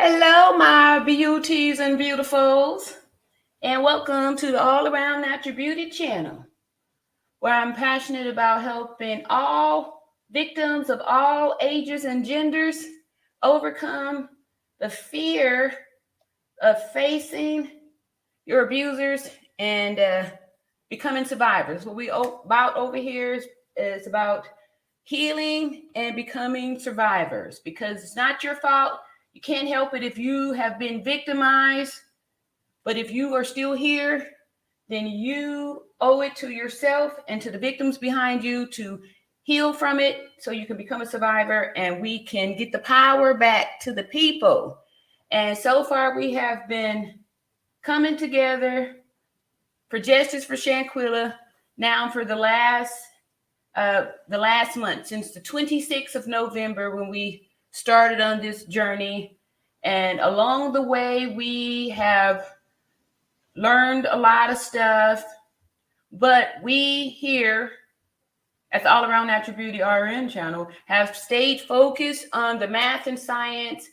Hello, my beauties and beautifuls, and welcome to the All Around Natural Beauty channel, where I'm passionate about helping all victims of all ages and genders overcome the fear of facing your abusers and becoming survivors. What we about over here is about healing and becoming survivors, because it's not your fault. You can't help it if you have been victimized, but if you are still here, then you owe it to yourself and to the victims behind you to heal from it so you can become a survivor and we can get the power back to the people. And so far, we have been coming together for justice for Shanquilla now for the last month, since the 26th of November, when we started on this journey. And along the way, we have learned a lot of stuff, but we here at the All Around Natural Beauty RN channel have stayed focused on the math and science.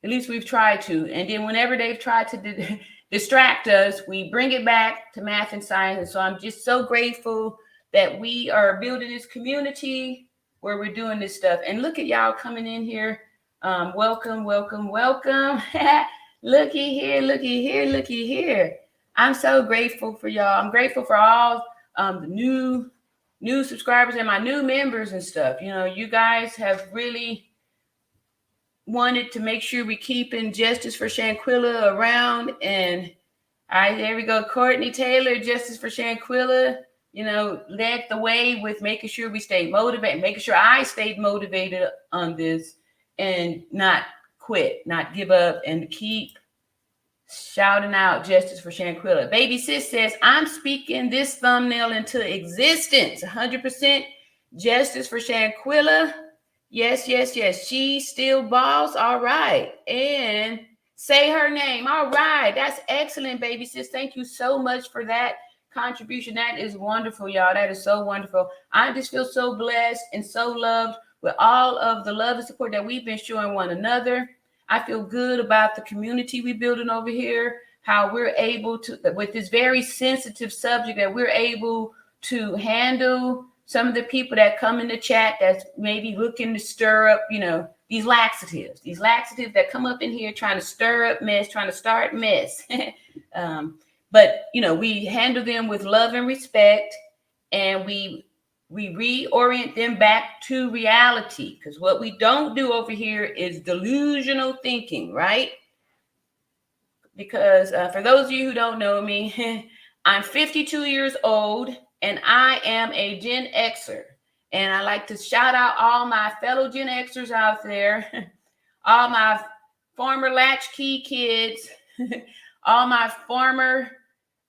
At least we've tried to. And then whenever they've tried to distract us, we bring it back to math and science. And so I'm just so grateful that we are building this community where we're doing this stuff. And look at y'all coming in here. Welcome, welcome, welcome. Looky here, looky here, looky here. I'm so grateful for y'all. I'm grateful for all the new subscribers and my new members and stuff. You know, you guys have really wanted to make sure we keeping justice for Shanquilla around. And all right, there we go. Courtney Taylor, Justice for Shanquilla, you know, led the way with making sure we stayed motivated, making sure I stayed motivated on this and not quit, not give up, and keep shouting out justice for Shanquilla. Baby Sis says, I'm speaking this thumbnail into existence. 100% justice for Shanquilla. Yes, yes, yes. She still balls. All right. And say her name. All right. That's excellent, Baby Sis. Thank you so much for that contribution. That is wonderful, y'all. That is so wonderful. I just feel so blessed and so loved with all of the love and support that we've been showing one another. I feel good about the community we're building over here, how we're able to, with this very sensitive subject, that we're able to handle some of the people that come in the chat that's maybe looking to stir up, you know, these laxatives that come up in here trying to stir up mess, trying to start mess. But, you know, we handle them with love and respect, and we reorient them back to reality, because what we don't do over here is delusional thinking, right? Because for those of you who don't know me, I'm 52 years old and I am a Gen Xer. And I like to shout out all my fellow Gen Xers out there, all my former latchkey kids, all my former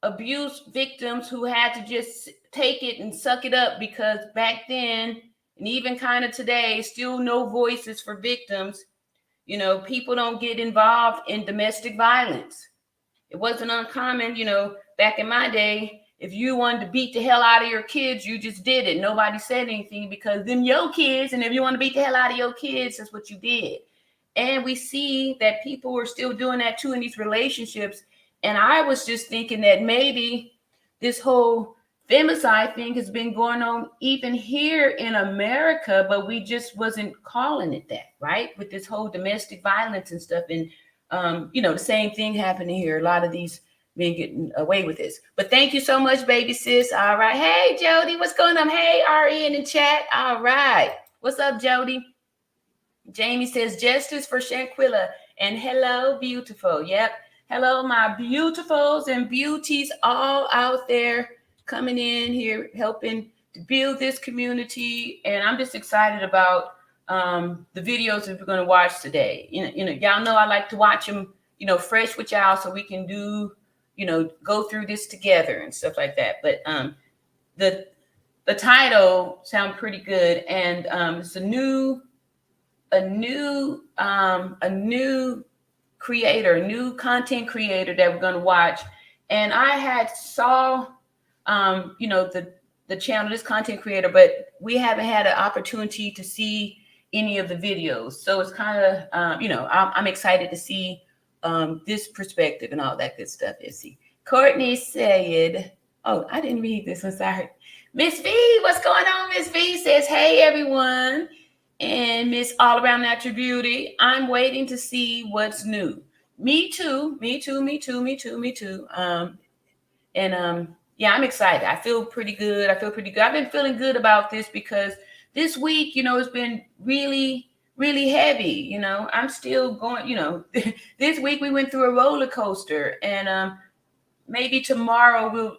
abuse victims who had to just take it and suck it up, because back then, and even kind of today, still no voices for victims. You know, people don't get involved in domestic violence. It wasn't uncommon, you know, back in my day. If you wanted to beat the hell out of your kids, you just did it. Nobody said anything, because them your kids, and if you want to beat the hell out of your kids, that's what you did. And we see that people are still doing that too in these relationships. And I was just thinking that maybe this whole femicide thing has been going on even here in America, but we just wasn't calling it that, right? With this whole domestic violence and stuff. And, you know, the same thing happening here. A lot of these men getting away with this. But thank you so much, Baby Sis. All right. Hey, Jody, what's going on? Hey, RN in chat. All right. What's up, Jody? Jamie says, justice for Shanquilla. And hello, beautiful. Yep. Hello, my beautifuls and beauties all out there coming in here, helping to build this community. And I'm just excited about the videos that we're going to watch today. You know, y'all know I like to watch them, you know, fresh with y'all, so we can do, you know, go through this together and stuff like that. But the title sounds pretty good, and it's a new creator, a new content creator that we're going to watch. And I had saw, you know, the channel, this content creator, but we haven't had an opportunity to see any of the videos. So it's kind of, I'm excited to see this perspective and all that good stuff. Let's see. Courtney said, oh, I didn't read this one, sorry. Miss V, what's going on? Miss V says, hey, everyone. And Miss All Around Natural Beauty, I'm waiting to see what's new. Me too. Yeah, I'm excited. I feel pretty good. I've been feeling good about this because this week, it's been really, really heavy. I'm still going, this week we went through a roller coaster, and maybe tomorrow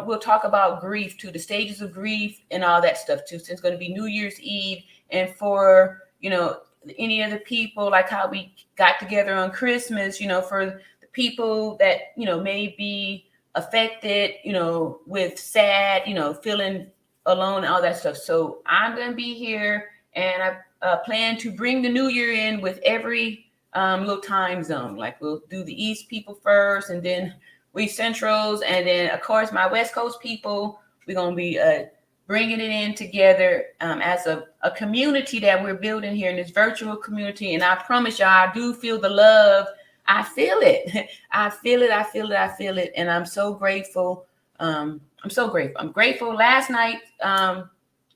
we'll talk about grief too, the stages of grief and all that stuff too. Since it's going to be New Year's Eve, and for any of the people, like how we got together on Christmas, for the people that may be affected, with sad, feeling alone and all that stuff. So I'm going to be here, and I plan to bring the new year in with every little time zone. Like we'll do the East people first, and then we Centrals, and then of course my West Coast people. We're going to be bringing it in together as a community that we're building here in this virtual community. And I promise y'all, I do feel the love. I feel it. I feel it. And I'm so grateful. I'm grateful. Last night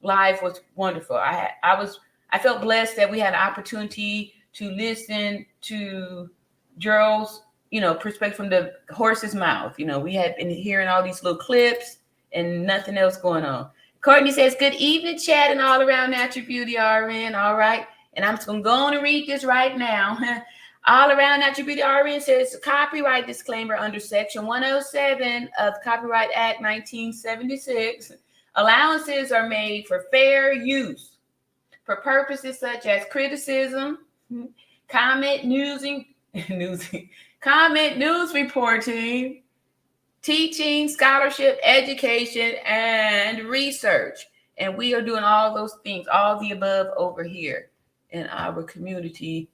live was wonderful. I felt blessed that we had an opportunity to listen to Gerald's, perspective from the horse's mouth. We had been hearing all these little clips and nothing else going on. Courtney says, good evening, chat and All Around Natural Beauty, RN. All right. And I'm just going to go on and read this right now. All Around Natural Beauty, RN says, copyright disclaimer under Section 107 of the Copyright Act 1976. Allowances are made for fair use for purposes such as criticism, comment, news reporting, teaching, scholarship, education, and research. And we are doing all those things, all the above over here in our community.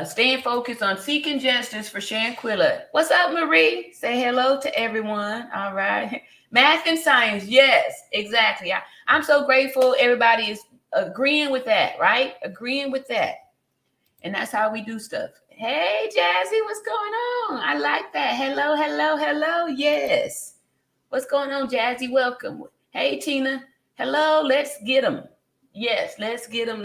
Staying focused on seeking justice for Shanquilla. What's up, Marie? Say hello to everyone. All right. Math and science. Yes, exactly. I'm so grateful everybody is agreeing with that, right? Agreeing with that. And that's how we do stuff. Hey, Jazzy, what's going on? I like that. Hello. Yes. What's going on, Jazzy? Welcome. Hey, Tina. Hello. Let's get them. Yes, let's get them.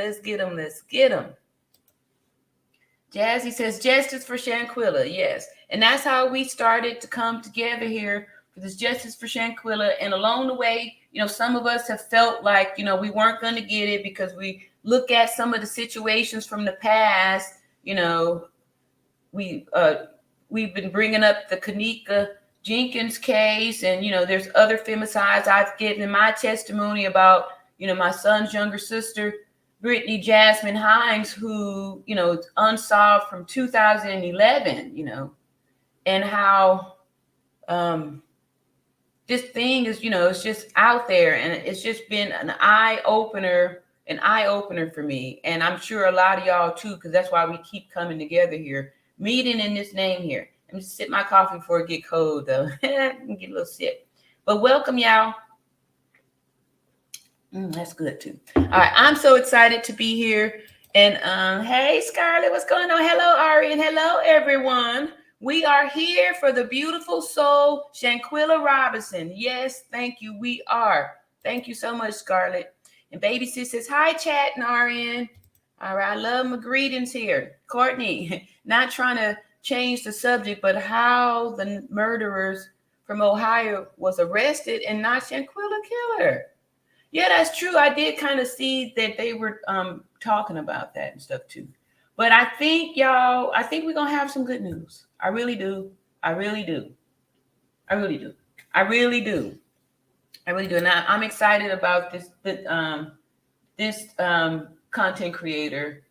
Jazzy says, justice for Shanquilla. Yes. And that's how we started to come together here for this justice for Shanquilla. And along the way, some of us have felt like, we weren't going to get it because we look at some of the situations from the past. We've been bringing up the Kanika Jenkins case, and there's other femicides I've given in my testimony about my son's younger sister, Brittany Jasmine Hines, who is unsolved from 2011, and how this thing is it's just out there, and it's just been an eye opener for me, and I'm sure a lot of y'all too, because that's why we keep coming together here. Meeting in this name here. Let me sip my coffee before it get cold, though. Get a little sip. But welcome, y'all. That's good, too. All right. I'm so excited to be here. And hey, Scarlett, what's going on? Hello, Ari, and hello, everyone. We are here for the beautiful soul, Shanquella Robinson. Yes, thank you. We are. Thank you so much, Scarlett. And Baby Sis says, hi, chat and RN. All right, I love my greetings here. Courtney, not trying to change the subject, but how the murderers from Ohio was arrested and not Shanquilla killer. Yeah, that's true. I did kind of see that they were talking about that and stuff too. But I think, y'all, we're going to have some good news. I really do. And I'm excited about this content creator.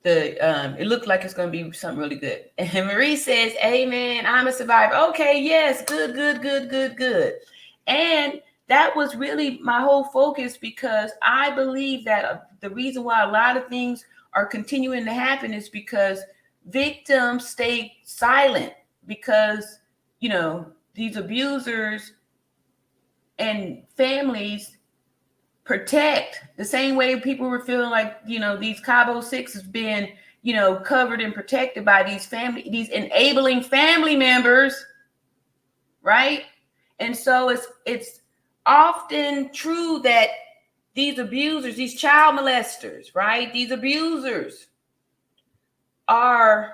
It looked like it's going to be something really good. And Marie says, amen, I'm a survivor. Okay, yes, good. And that was really my whole focus, because I believe that the reason why a lot of things are continuing to happen is because victims stay silent, because these abusers and families protect the same way people were feeling like, these Cabo Six has been, covered and protected by these enabling family members, right? And so it's often true that these abusers, these child molesters, right? These abusers are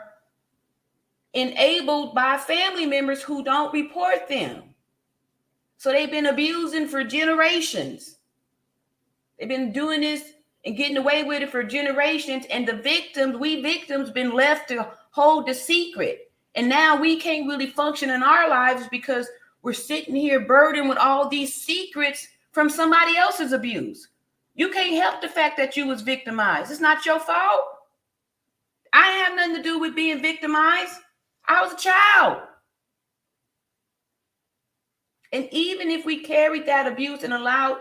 enabled by family members who don't report them. So they've been abusing for generations. They've been doing this and getting away with it for generations. And we victims been left to hold the secret. And now we can't really function in our lives because we're sitting here burdened with all these secrets from somebody else's abuse. You can't help the fact that you was victimized. It's not your fault. I didn't have nothing to do with being victimized. I was a child. And even if we carried that abuse and allowed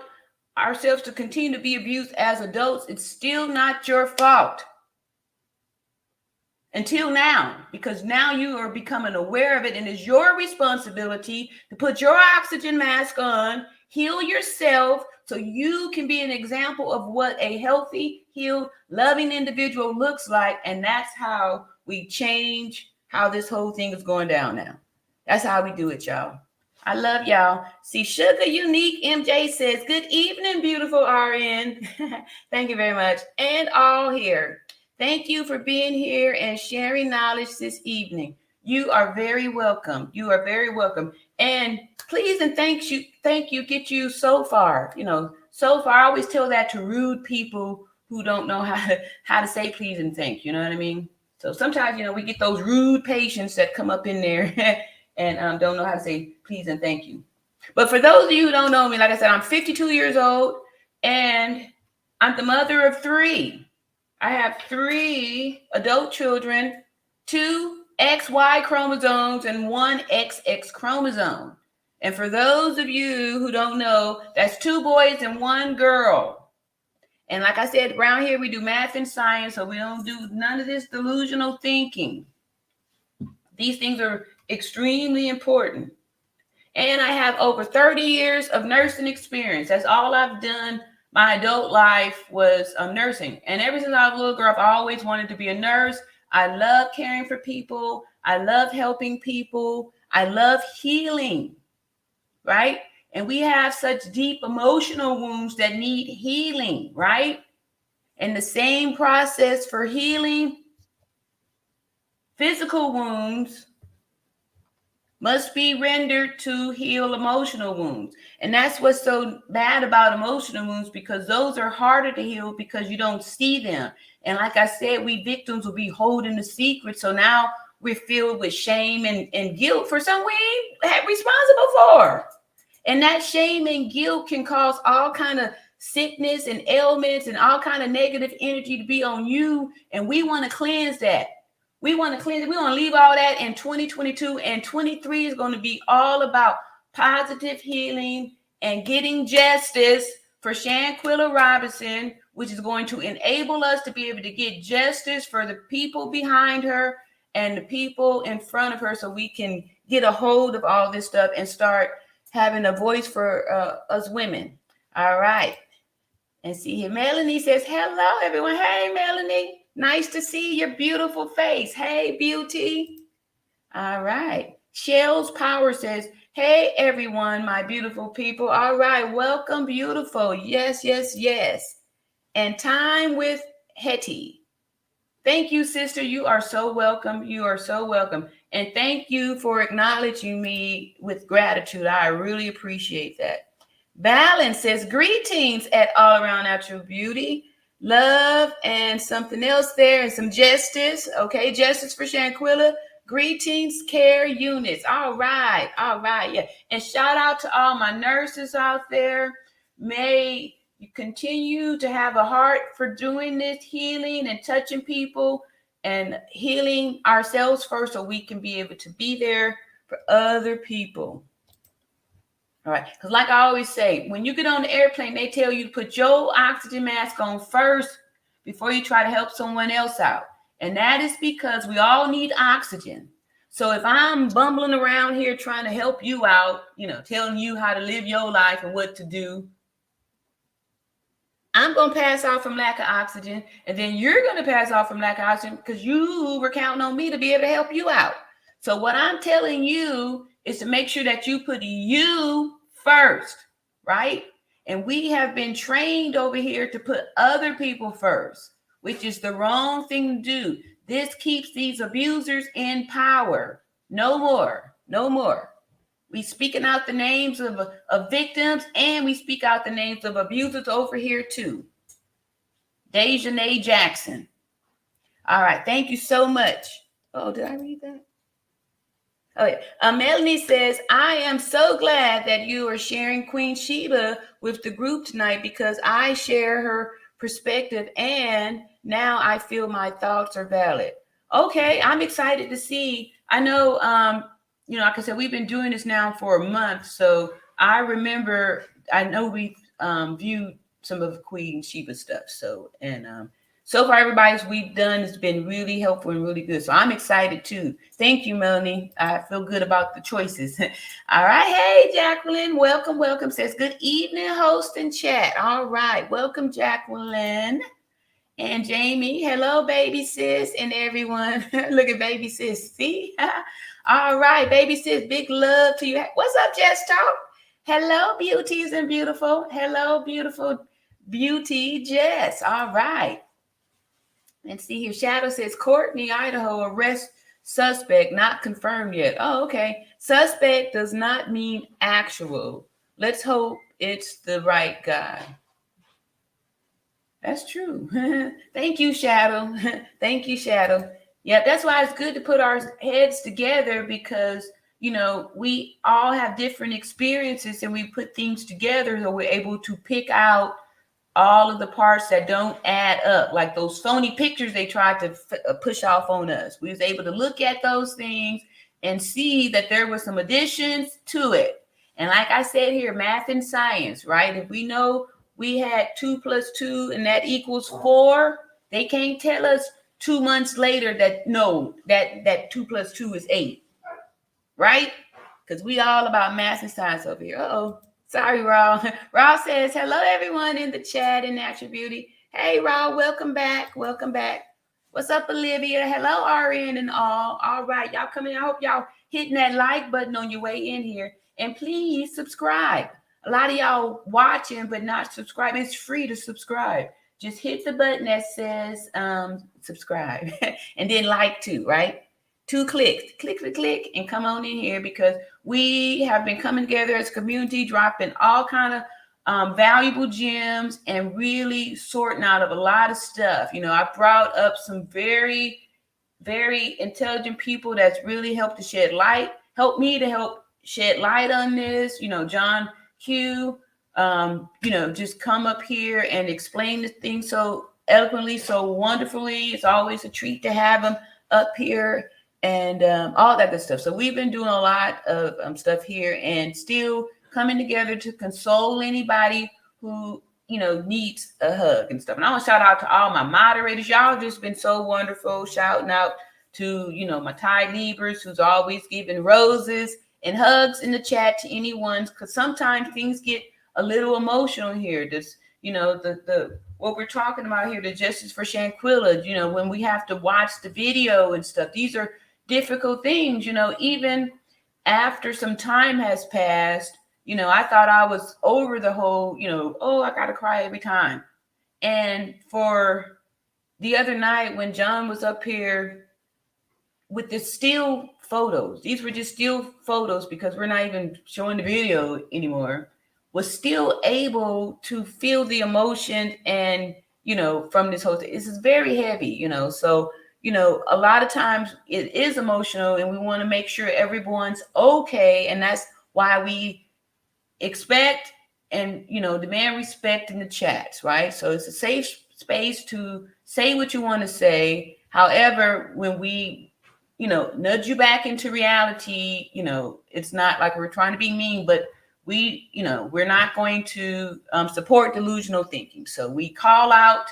ourselves to continue to be abused as adults, it's still not your fault. Until now, because now you are becoming aware of it, and it's your responsibility to put your oxygen mask on, heal yourself, so you can be an example of what a healthy, healed, loving individual looks like. And that's how we change how this whole thing is going down now. That's how we do it, y'all. I love y'all. See, Sugar Unique MJ says, good evening, beautiful RN. Thank you very much. And all here. Thank you for being here and sharing knowledge this evening. You are very welcome. You are very welcome. And please and thank you get you so far. So far, I always tell that to rude people who don't know how to say please and thank. You know what I mean? So sometimes, we get those rude patients that come up in there and don't know how to say please and thank you. But for those of you who don't know me, like I said, I'm 52 years old and I'm the mother of 3. I have 3 adult children, 2 XY chromosomes and 1 XX chromosome. And for those of you who don't know, that's 2 boys and 1 girl. And like I said, around here we do math and science, so we don't do none of this delusional thinking. These things are extremely important. And I have over 30 years of nursing experience. That's all I've done. My adult life was nursing. And ever since I was a little girl, I've always wanted to be a nurse. I love caring for people. I love helping people. I love healing, right? And we have such deep emotional wounds that need healing, right? And the same process for healing physical wounds must be rendered to heal emotional wounds. And that's what's so bad about emotional wounds, because those are harder to heal because you don't see them. And like I said, we victims will be holding the secret. So now we're filled with shame and guilt for something we ain't had responsible for. And that shame and guilt can cause all kind of sickness and ailments and all kind of negative energy to be on you. And we want to cleanse that. We want to cleanse it. We want to leave all that in 2022, and 23 is going to be all about positive healing and getting justice for Shanquella Robinson, which is going to enable us to be able to get justice for the people behind her and the people in front of her, so we can get a hold of all this stuff and start having a voice for us women. All right. And see here, Melanie says, hello, everyone. Hey, Melanie. Nice to see your beautiful face. Hey, beauty. All right. Shell's Power says, hey, everyone, my beautiful people. All right. Welcome, beautiful. Yes, yes, yes. And Time with Hetty. Thank you, sister. You are so welcome. You are so welcome. And thank you for acknowledging me with gratitude. I really appreciate that. Balance says, greetings at All Around Natural Beauty. Love and something else there and some justice. Okay, justice for Shanquilla. Greetings, care units. All right, yeah. And shout out to all my nurses out there. May you continue to have a heart for doing this healing and touching people and healing ourselves first, so we can be able to be there for other people. All right, because like I always say, when you get on the airplane, they tell you to put your oxygen mask on first before you try to help someone else out. And that is because we all need oxygen. So if I'm bumbling around here trying to help you out, telling you how to live your life and what to do, I'm going to pass out from lack of oxygen, and then you're going to pass out from lack of oxygen because you were counting on me to be able to help you out. So what I'm telling you is to make sure that you put you first, right? And we have been trained over here to put other people first, which is the wrong thing to do. This keeps these abusers in power. No more. No more. We speaking out the names of victims, and we speak out the names of abusers over here too. Dejanay Jackson. All right. Thank you so much. Oh, did I read that? Oh, yeah. Melanie says, I am so glad that you are sharing Queen Sheba with the group tonight because I share her perspective and now I feel my thoughts are valid. Okay, I'm excited to see. I know, like I said, we've been doing this now for a month. So I know we've viewed some of Queen Sheba's stuff. So far, everybody's we've done has been really helpful and really good. So I'm excited too. Thank you, Melanie. I feel good about the choices. All right. Hey, Jacqueline. Welcome, welcome. Says good evening, host and chat. All right. Welcome, Jacqueline. And Jamie. Hello, baby sis and everyone. Look at baby sis. See? All right, baby sis. Big love to you. What's up, Jess Talk? Hello, beauties and beautiful. Hello, beautiful beauty Jess. All right. Let's see here. Shadow says Courtney, Idaho, arrest suspect, not confirmed yet. Oh, okay. Suspect does not mean actual. Let's hope it's the right guy. That's true. Thank you, Shadow. Thank you, Shadow. Yeah, that's why it's good to put our heads together because, we all have different experiences and we put things together so we're able to pick out all of the parts that don't add up, like those phony pictures they tried to push off on us. We was able to look at those things and see that there were some additions to it. And like I said here, math and science, right? If we know we had 2 + 2 and that equals 4, they can't tell us 2 months later that 2 + 2 is 8, right? Because we all about math and science over here. Uh-oh. Sorry, Raw. Raw says, hello, everyone in the chat in Natural Beauty. Hey, Raw, welcome back. Welcome back. What's up, Olivia? Hello, RN and all. All right, y'all come in. I hope y'all hitting that like button on your way in here. And please subscribe. A lot of y'all watching but not subscribing. It's free to subscribe. Just hit the button that says subscribe. And then like too, right? 2 clicks. Click, and come on in here because we have been coming together as a community, dropping all kind of valuable gems and really sorting out of a lot of stuff. I brought up some very, very intelligent people that's really helped to shed light, help me to help shed light on this. John Q, just come up here and explain the thing so eloquently, so wonderfully. It's always a treat to have them up here. And all that good stuff. So we've been doing a lot of stuff here and still coming together to console anybody who, needs a hug and stuff. And I want to shout out to all my moderators. Y'all just been so wonderful. Shouting out to, my Thai Libras who's always giving roses and hugs in the chat to anyone. Because sometimes things get a little emotional here. This, the what we're talking about here, the Justice for Shanquilla, when we have to watch the video and stuff. These are difficult things, even after some time has passed, I thought I was over the whole, I gotta cry every time. And for the other night when John was up here with the still photos, these were just still photos because we're not even showing the video anymore, was still able to feel the emotion and, from this whole thing. This is very heavy, so a lot of times it is emotional and we want to make sure everyone's okay. And that's why we expect and, demand respect in the chats, right? So it's a safe space to say what you want to say. However, when we, nudge you back into reality, it's not like we're trying to be mean, but we, we're not going to support delusional thinking. So we call out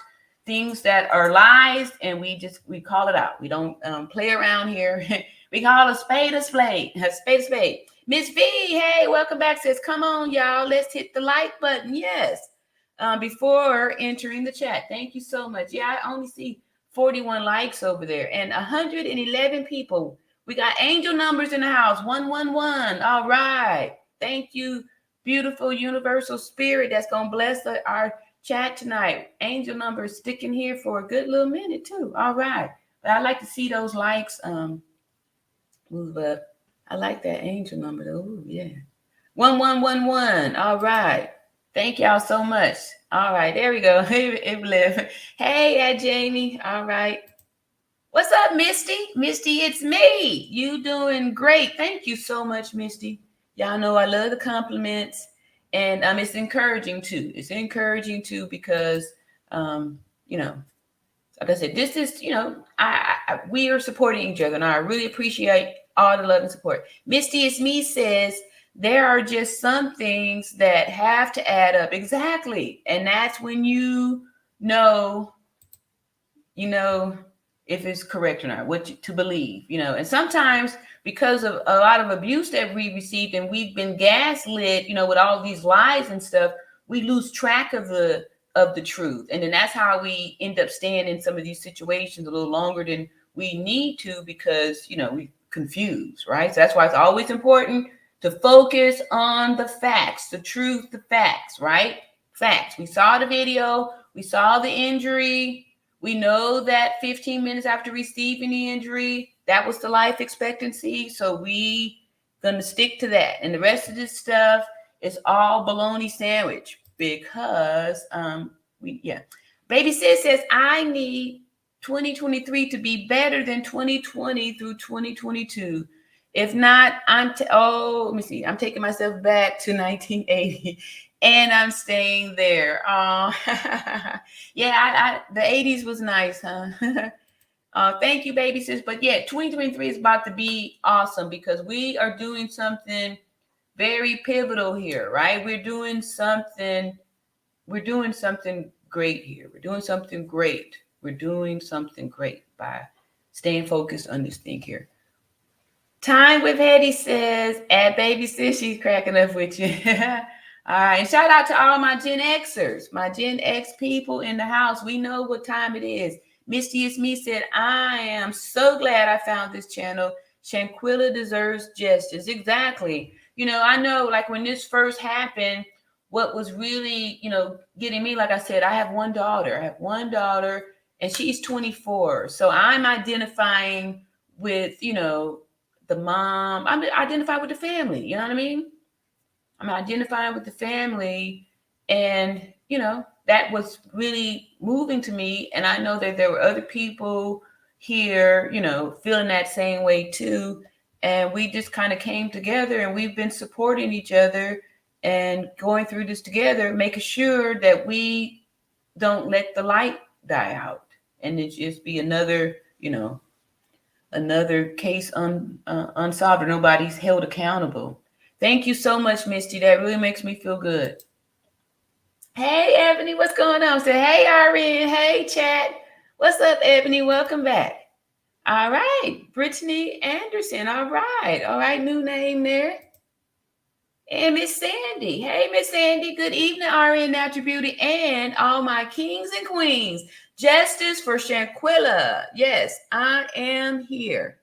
things that are lies and we call it out. We don't play around here. We call a spade a spade. A spade. Miss V, hey, welcome back. Says, come on, y'all. Let's hit the like button. Yes. before entering the chat. Thank you so much. Yeah, I only see 41 likes over there and 111 people. We got angel numbers in the house. 111. All right. Thank you, beautiful universal spirit that's going to bless our chat tonight. Angel numbers sticking here for a good little minute too. All right. But I like to see those likes move up. I like that angel number though. Ooh, yeah. 1111. All right. Thank y'all so much. All right, there we go. Hey, Jamie. All right. What's up, Misty? Misty, it's me. You doing great. Thank you so much, Misty. Y'all know I love the compliments, and it's encouraging too. It's encouraging too because, you know, like I said, this is, you know, we are supporting each other, and I really appreciate all the love and support. Misty, it's me says, there are just some things that have to add up. Exactly. And that's when you know if it's correct or not, what to believe, and sometimes because of a lot of abuse that we received and we've been gaslit, with all these lies and stuff, we lose track of the truth. And then that's how we end up staying in some of these situations a little longer than we need to because, we confused, right? So that's why it's always important to focus on the facts, the truth, the facts, right? Facts. We saw the video. We saw the injury. We know that 15 minutes after receiving the injury, that was the life expectancy. So we gonna stick to that. And the rest of this stuff is all bologna sandwich because Baby Sis says, I need 2023 to be better than 2020 through 2022. If not, let me see. I'm taking myself back to 1980 and I'm staying there. Yeah, the 80s was nice, huh? Thank you, Baby Sis. But yeah, 2023 is about to be awesome because we are doing something very pivotal here, right? We're doing something great here. We're doing something great. We're doing something great by staying focused on this thing here. Time with Hetty says, at Baby Sis, she's cracking up with you. All right. And shout out to all my Gen Xers, my Gen X people in the house. We know what time it is. Misty Is Me said, I am so glad I found this channel. Shanquilla deserves justice. Exactly. I know like when this first happened, what was really, getting me, like I said, I have one daughter. And she's 24. So I'm identifying with, the mom. I'm identified with the family. You know what I mean? I'm identifying with the family. And, that was really moving to me. And I know that there were other people here, feeling that same way too. And we just kind of came together and we've been supporting each other and going through this together, making sure that we don't let the light die out. And it just be another case unsolved or nobody's held accountable. Thank you so much, Misty. That really makes me feel good. Hey, Ebony, what's going on? Say, hey, Irene. Hey, chat. What's up, Ebony? Welcome back. All right. Brittany Anderson. All right. New name there. And Miss Sandy. Hey, Miss Sandy. Good evening, RN Natural Beauty and all my kings and queens. Justice for Shanquilla. Yes, I am here.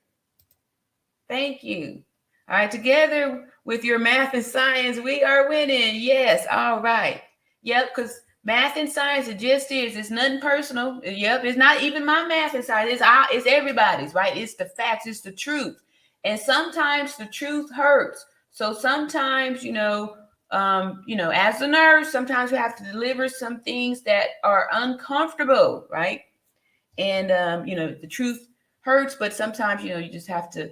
Thank you. All right, together with your math and science, we are winning. Yes, all right. Yep, because math and science, it just is. It's nothing personal. Yep, it's not even my math and science. It's everybody's, right? It's the facts. It's the truth. And sometimes the truth hurts. So sometimes, as a nurse, sometimes we have to deliver some things that are uncomfortable, right? And, the truth hurts, but sometimes, you just have to,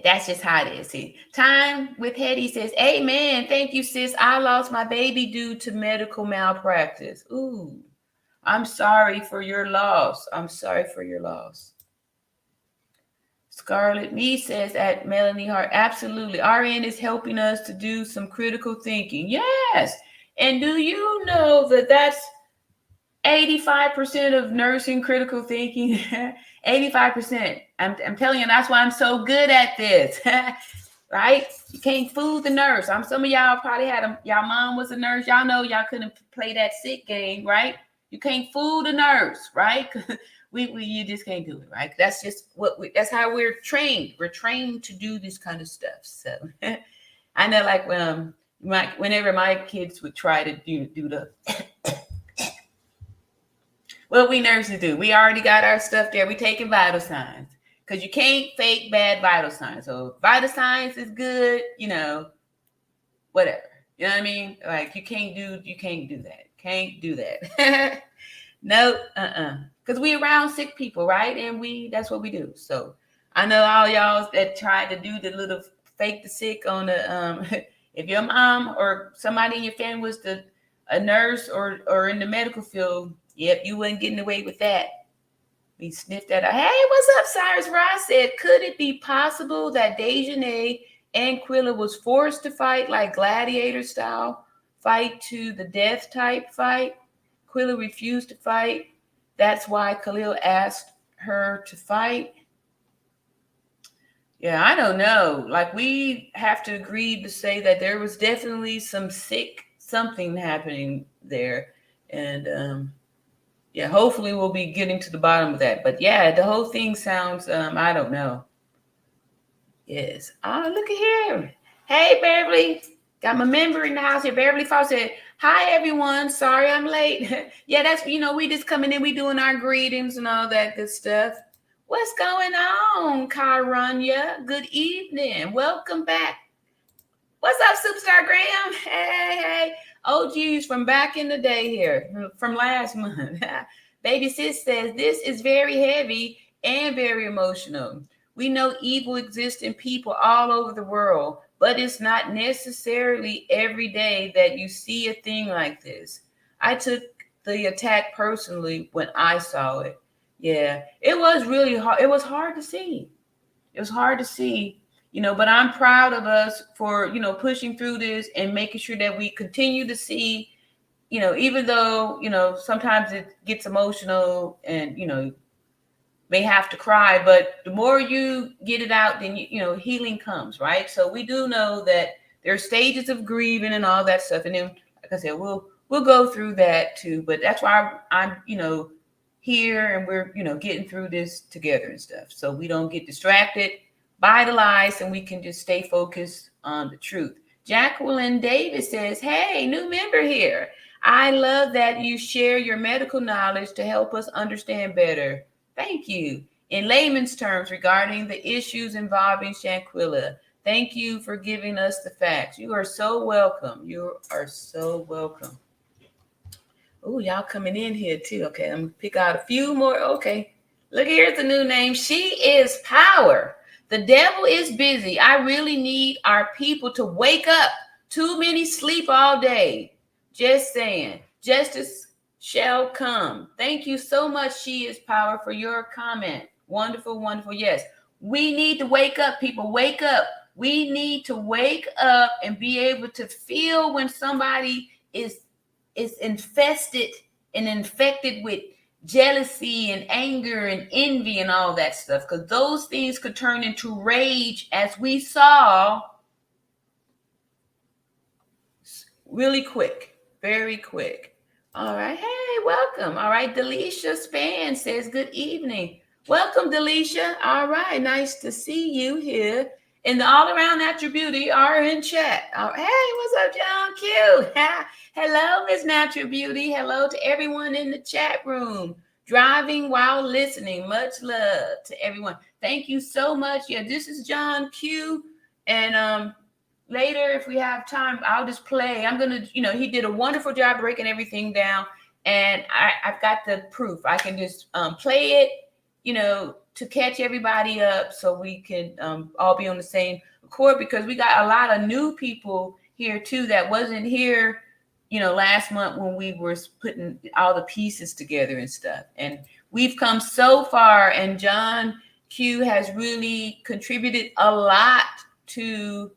that's just how it is. See, Time with Hetty says, amen. Thank you, sis. I lost my baby due to medical malpractice. Ooh, I'm sorry for your loss. Scarlett Me says at Melanie Hart, absolutely. RN is helping us to do some critical thinking. Yes. And do you know that that's 85% of nursing critical thinking? 85%. I'm telling you, that's why I'm so good at this. right? You can't fool the nurse. Some of y'all probably y'all mom was a nurse. Y'all know y'all couldn't play that sick game, right? You can't fool the nurse, right? You just can't do it, right? That's just that's how we're trained. We're trained to do this kind of stuff. So I know, like whenever my kids would try to do the what we nurses do, we already got our stuff there. We taking vital signs because you can't fake bad vital signs. So vital signs is good, whatever. You know what I mean? Like you can't do that. Can't do that. No, because we around sick people, right? And that's what we do. So I know all y'all that tried to do the little fake the sick on the if your mom or somebody in your family was a nurse or in the medical field, yep, you wasn't getting away with that. We sniffed that out. Hey, what's up, Cyrus Ross said, could it be possible that Dejanay and Quilla was forced to fight like gladiator style, fight to the death type fight? Quilla refused to fight. That's why Khalil asked her to fight. Yeah, I don't know. Like, we have to agree to say that there was definitely something happening there. And yeah, hopefully we'll be getting to the bottom of that. But yeah, the whole thing sounds, I don't know. Yes. Oh, look at here. Hey, Beverly. Got my member in the house here. Beverly Fox said, hi, everyone. Sorry I'm late. Yeah, that's, we just coming in. We doing our greetings and all that good stuff. What's going on, Kyranya? Good evening. Welcome back. What's up, Superstar Graham? Hey. OGs from back in the day here, from last month. Baby Sis says, this is very heavy and very emotional. We know evil exists in people all over the world, but it's not necessarily every day that you see a thing like this. I took the attack personally when I saw it. Yeah, it was really hard. It was hard to see. It was hard to see. But I'm proud of us for, pushing through this and making sure that we continue to see, even though, sometimes it gets emotional and, may have to cry, but the more you get it out, then, healing comes, right? So we do know that there are stages of grieving and all that stuff. And then, like I said, we'll go through that too, but that's why I'm here and we're, getting through this together and stuff. So we don't get distracted, vitalized, and we can just stay focused on the truth. Jacqueline Davis says, hey, new member here. I love that you share your medical knowledge to help us understand better. Thank you. In layman's terms regarding the issues involving Shanquilla, thank you for giving us the facts. You are so welcome. You are so welcome. Oh, y'all coming in here too. Okay, I'm gonna pick out a few more. Okay, look, here's the new name. She is Power. The devil is busy. I really need our people to wake up. Too many sleep all day. Just saying. Justice shall come. Thank you so much, She is Power, for your comment. Wonderful, wonderful. Yes, we need to wake up, people. Wake up. We need to wake up and be able to feel when somebody is infested and infected with jealousy and anger and envy and all that stuff, because those things could turn into rage, as we saw, really quick, very quick. All right. Hey, welcome. All right. Delisha Span says, good evening. Welcome, Delisha. All right. Nice to see you here. And the all-around Natural Beauty are in chat. Oh, hey, what's up, John Q? Hello, Miss Natural Beauty. Hello to everyone in the chat room. Driving while listening. Much love to everyone. Thank you so much. Yeah, this is John Q. And later, if we have time, I'll just play. I'm going to, he did a wonderful job breaking everything down. And I've got the proof. I can just play it, to catch everybody up so we can all be on the same accord, because we got a lot of new people here too that wasn't here, last month when we were putting all the pieces together and stuff. And we've come so far, and John Q has really contributed a lot to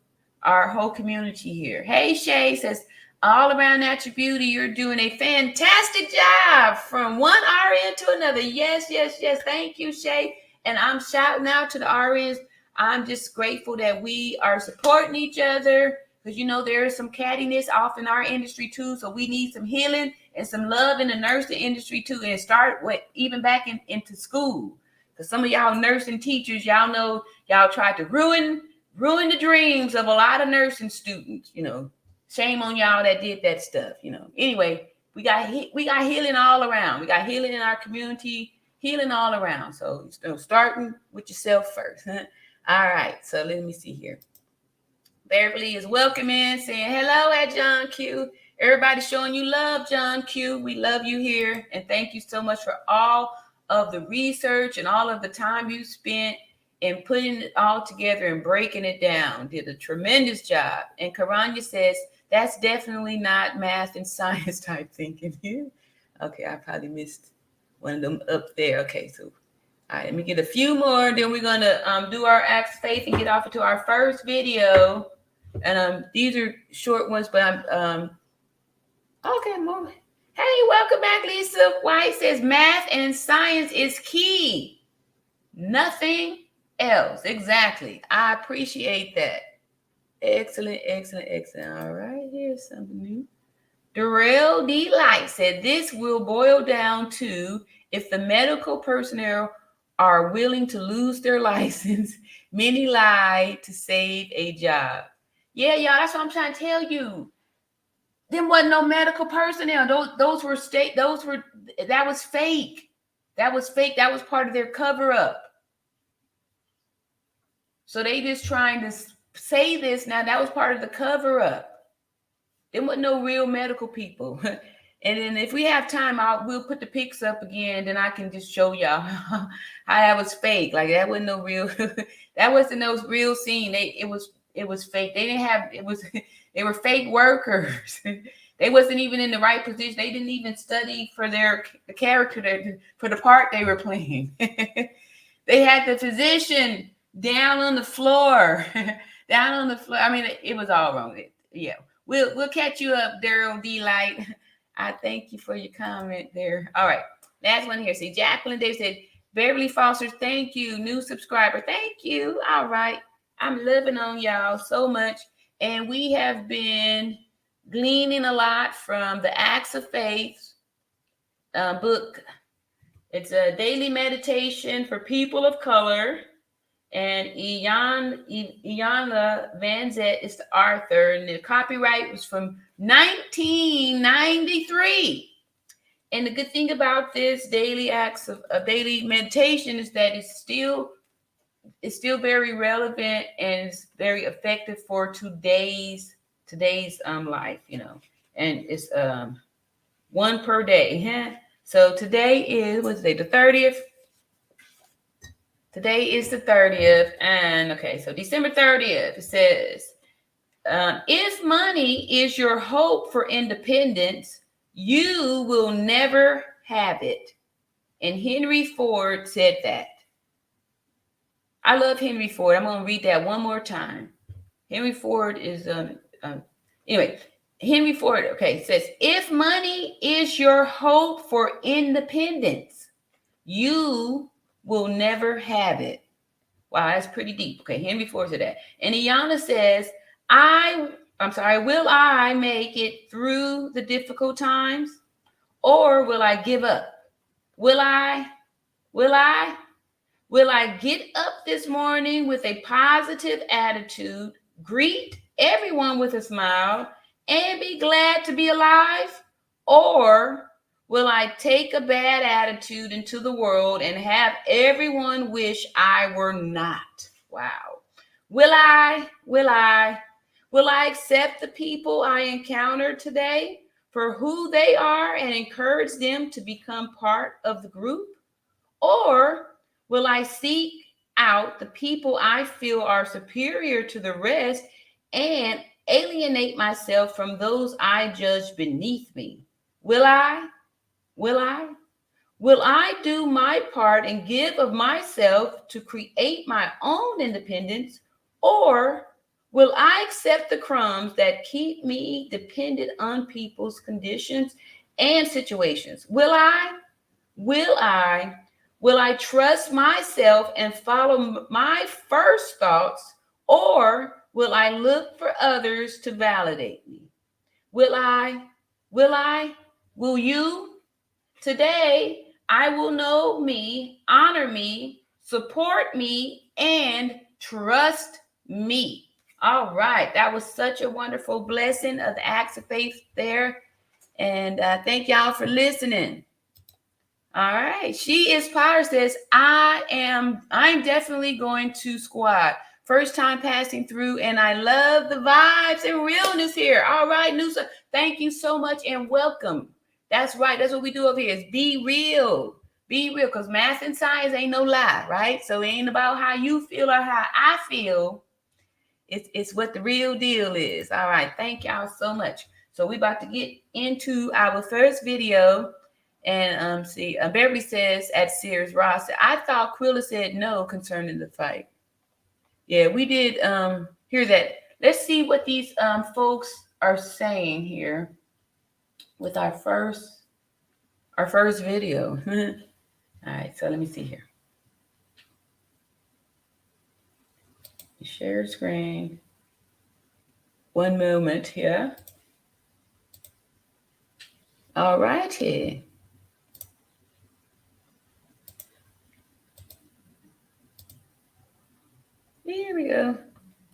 our whole community here. Hey, Shay says, all around Natural Beauty, you're doing a fantastic job from one RN to another. Yes. Thank you, Shay. And I'm shouting out to the RNs. I'm just grateful that we are supporting each other, because there is some cattiness off in our industry too. So we need some healing and some love in the nursing industry too, and start with even back into school. Because some of y'all nursing teachers, y'all know y'all tried to ruin the dreams of a lot of nursing students. Shame on y'all that did that stuff. Anyway, we got healing all around. We got healing in our community, healing all around. So starting with yourself first. All right. So let me see here. Beverly is welcoming, saying hello at John Q. Everybody showing you love, John Q. We love you here. And thank you so much for all of the research and all of the time you spent in putting it all together and breaking it down. Did a tremendous job. And Karanya says, that's definitely not math and science type thinking here. Okay, I probably missed one of them up there. Okay, so all right, let me get a few more. Then we're going to do our acts of faith and get off into our first video. And these are short ones, but I'm okay, more. Hey, welcome back, Lisa. White says math and science is key. Nothing else. Exactly. I appreciate that. Excellent, excellent, excellent. All right, here's something new. Darrell D. Light said this will boil down to if the medical personnel are willing to lose their license. Many lie to save a job. Yeah, y'all, that's what I'm trying to tell you. There wasn't no medical personnel. That was fake. That was fake. That was part of their cover-up. So they just trying to say this now. That was part of the cover-up. There wasn't no real medical people. And then if we have time, we'll put the pics up again. Then I can just show y'all how that was fake. Like that wasn't no real. That wasn't no real scene. It was fake. They didn't have. They were fake workers. They wasn't even in the right position. They didn't even study for the character for the part they were playing. They had the physician down on the floor. I mean, it was all wrong. Yeah. We'll catch you up, Daryl D. Light. I thank you for your comment there. All right. Last one here. See, Jacqueline Davis said, Beverly Foster, thank you. New subscriber. Thank you. All right. I'm loving on y'all so much. And we have been gleaning a lot from the Acts of Faith book. It's a daily meditation for people of color. And Iyanla Van Zet is the author, and the copyright was from 1993. And the good thing about this daily acts of daily meditation is that it's still very relevant and it's very effective for today's life, and it's one per day. Huh? So today is the 30th. Today is the 30th, and okay, so December 30th, it says, if money is your hope for independence, you will never have it. And Henry Ford said that. I love Henry Ford. I'm going to read that one more time. Henry Ford is, anyway, Henry Ford, okay, says, if money is your hope for independence, you will never have it. Wow, that's pretty deep. Okay, Henry Ford said that. And Iyanla says, will I make it through the difficult times, or will I give up? Will I get up this morning with a positive attitude, greet everyone with a smile, and be glad to be alive? Or will I take a bad attitude into the world and have everyone wish I were not? Wow. Will I accept the people I encounter today for who they are and encourage them to become part of the group? Or will I seek out the people I feel are superior to the rest and alienate myself from those I judge beneath me? Will I do my part and give of myself to create my own independence, or will I accept the crumbs that keep me dependent on people's conditions and situations? Will I Will I trust myself and follow my first thoughts, or will I look for others to validate me? Will you? Today, I will know me, honor me, support me, and trust me. All right. That was such a wonderful blessing of the acts of faith there. And thank y'all for listening. All right. She is Potter says, I'm definitely going to squad. First time passing through, and I love the vibes and realness here. All right, Nusa, thank you so much and welcome. That's right. That's what we do over here is be real. Be real, because math and science ain't no lie, right? So it ain't about how you feel or how I feel. It's what the real deal is. All right. Thank y'all so much. So we about to get into our first video. And Beverly says at Sears Ross, I thought Quilla said no concerning the fight. Yeah, we did hear that. Let's see what these folks are saying here with our first video. All right, so let me see here. Share screen. One moment here. All righty. Here we go.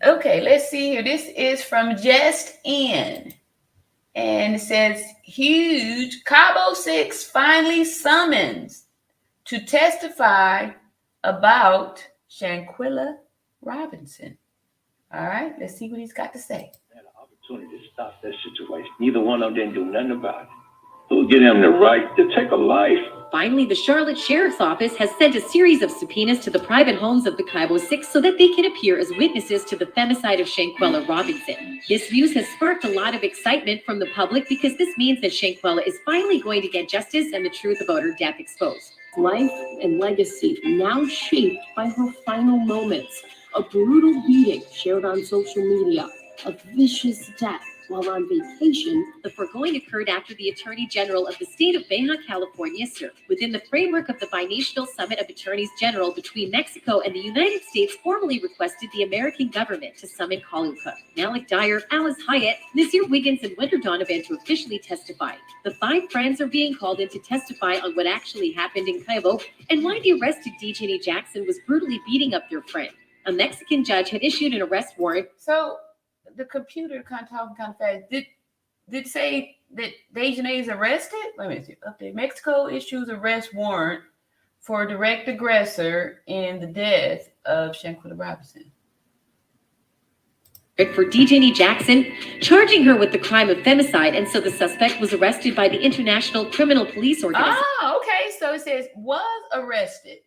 Okay, let's see here. This is from Just In. And it says, huge Cabo 6 finally summons to testify about Shanquella Robinson. All right, let's see what he's got to say. I had an opportunity to stop that situation. Neither one of them didn't do nothing about it. Who'll give them the right to take a life? Finally, the Charlotte Sheriff's Office has sent a series of subpoenas to the private homes of the Cabo Six so that they can appear as witnesses to the femicide of Shanquella Robinson. This news has sparked a lot of excitement from the public because this means that Shanquella is finally going to get justice and the truth about her death exposed. Life and legacy now shaped by her final moments. A brutal beating shared on social media. A vicious death while on vacation. The foregoing occurred after the Attorney General of the state of Baja California served within the framework of the Binational Summit of Attorneys General between Mexico and the United States formally requested the American government to summon Colin Cook, Malik Dyer, Alice Hyatt, Nazir Wiggins, and Winter Donovan to officially testify. The 5 friends are being called in to testify on what actually happened in Cabo and why the arrested DJ Jackson was brutally beating up their friend. A Mexican judge had issued an arrest warrant. So the computer kind of talking kind of fast. Did say that Dejanay is arrested? Let me see. Update. Mexico issues arrest warrant for direct aggressor in the death of Shanquella Robinson. For DJ Jackson, charging her with the crime of femicide, and so the suspect was arrested by the International Criminal Police Organization. Oh, okay. So it says was arrested.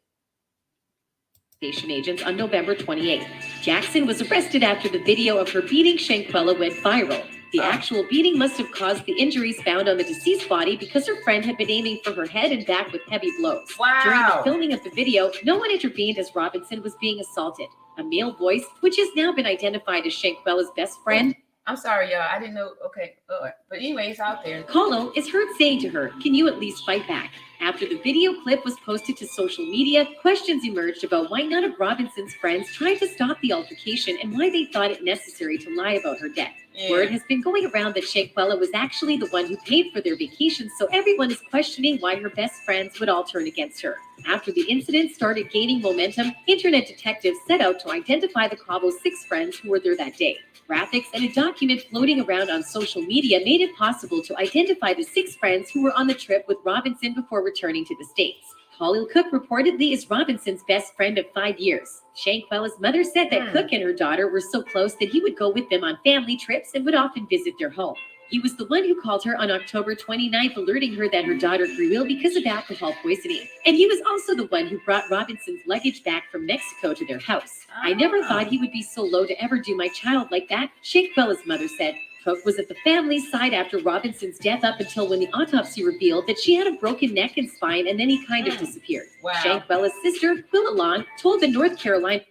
Agents on November 28th. Jackson was arrested after the video of her beating Shanquella went viral. The actual beating must have caused the injuries found on the deceased body because her friend had been aiming for her head and back with heavy blows. Wow. During the filming of the video, no one intervened as Robinson was being assaulted. A male voice, which has now been identified as Shanquella's best friend. I'm sorry, y'all. I didn't know. Okay. But anyway, it's out there. Colo is heard saying to her, "Can you at least fight back?" After the video clip was posted to social media, questions emerged about why none of Robinson's friends tried to stop the altercation and why they thought it necessary to lie about her death. Yeah. Word has been going around that Shanquella was actually the one who paid for their vacation, so everyone is questioning why her best friends would all turn against her. After the incident started gaining momentum, internet detectives set out to identify the Cabo 6 friends who were there that day. Graphics and a document floating around on social media made it possible to identify the 6 friends who were on the trip with Robinson before returning to the States. Colin Cook reportedly is Robinson's best friend of 5 years. Shanquella's mother said that Cook and her daughter were so close that he would go with them on family trips and would often visit their home. He was the one who called her on October 29th, alerting her that her daughter grew ill because of alcohol poisoning. And he was also the one who brought Robinson's luggage back from Mexico to their house. I never thought he would be so low to ever do my child like that, Shanquella's mother said. Cook was at the family's side after Robinson's death up until when the autopsy revealed that she had a broken neck and spine, and then he kind of disappeared. Wow. Shanquella's sister, Quilla Long, told the North Carolina.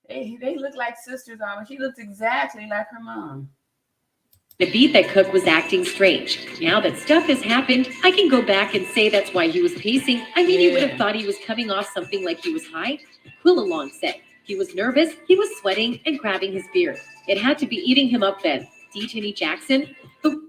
They look like sisters almost. She looks exactly like her mom. The beat that Cook was acting strange. Now that stuff has happened, I can go back and say that's why he was pacing. I mean, you would have thought he was coming off something like he was high. Quillalong said he was nervous, he was sweating and grabbing his beard. It had to be eating him up then. Dejani Jackson, the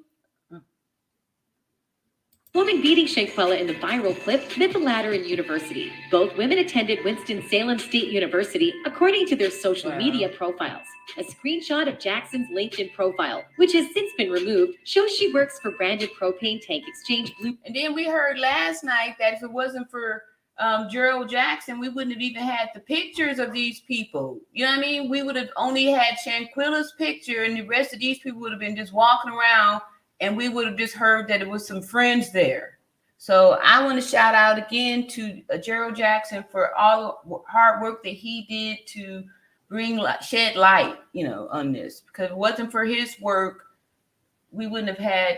woman beating Shanquella in the viral clip, met the latter in university. Both women attended Winston-Salem State University, according to their social media profiles. A screenshot of Jackson's LinkedIn profile, which has since been removed, shows she works for branded propane tank exchange Blue. And then we heard last night that if it wasn't for Gerald Jackson, we wouldn't have even had the pictures of these people. You know what I mean? We would have only had Shanquilla's picture, and the rest of these people would have been just walking around, and we would have just heard that it was some friends there. So I want to shout out again to Gerald Jackson for all the hard work that he did to shed light, on this. Because if it wasn't for his work, we wouldn't have had,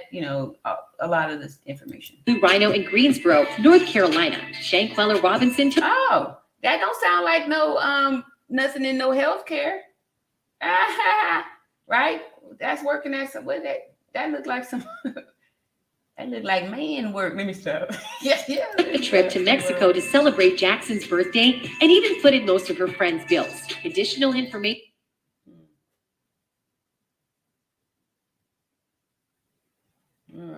a lot of this information. Blue Rhino in Greensboro, North Carolina. Shanquella Robinson. Oh, that don't sound like no nothing in no healthcare. Right? That's working at some. What that looked like some. That looked like man work. Let me stop. yeah. A trip to Mexico to celebrate Jackson's birthday, and even footed most of her friends' bills. Additional information. All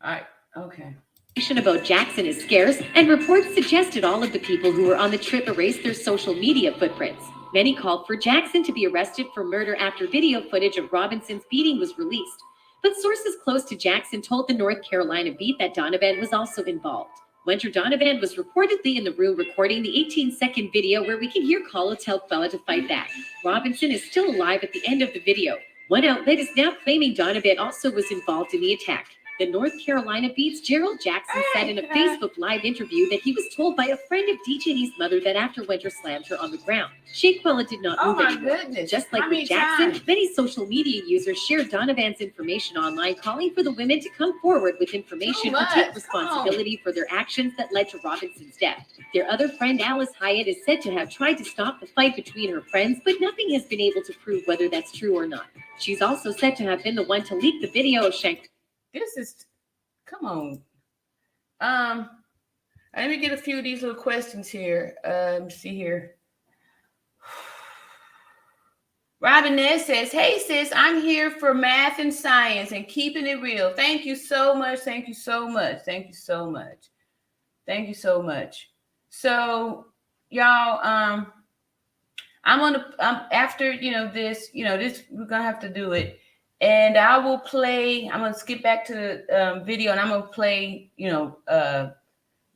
right. Okay. Information about Jackson is scarce, and reports suggested all of the people who were on the trip erased their social media footprints. Many called for Jackson to be arrested for murder after video footage of Robinson's beating was released. But sources close to Jackson told the North Carolina Beat that Donovan was also involved. Winter Donovan was reportedly in the room recording the 18-second video where we can hear Kala tell Quella to fight back. Robinson is still alive at the end of the video. One outlet is now claiming Donovan also was involved in the attack. The North Carolina Beat's Gerald Jackson said in a Facebook Live interview that he was told by a friend of Dejani's mother that after Winter slammed her on the ground, Shanquella did not move anymore. Goodness. Just like with Jackson, many social media users shared Donovan's information online, calling for the women to come forward with information and take responsibility for their actions that led to Robinson's death. Their other friend, Alice Hyatt, is said to have tried to stop the fight between her friends, but nothing has been able to prove whether that's true or not. She's also said to have been the one to leak the video of Shanquella. This is, come on. Let me get a few of these little questions here. Let me see here. Robin Ness says, hey sis, I'm here for math and science and keeping it real. Thank you so much. Thank you so much. Thank you so much. Thank you so much. So y'all, I'm gonna after this, we're gonna have to do it. And I will play, I'm going to skip back to the video, and I'm going to play,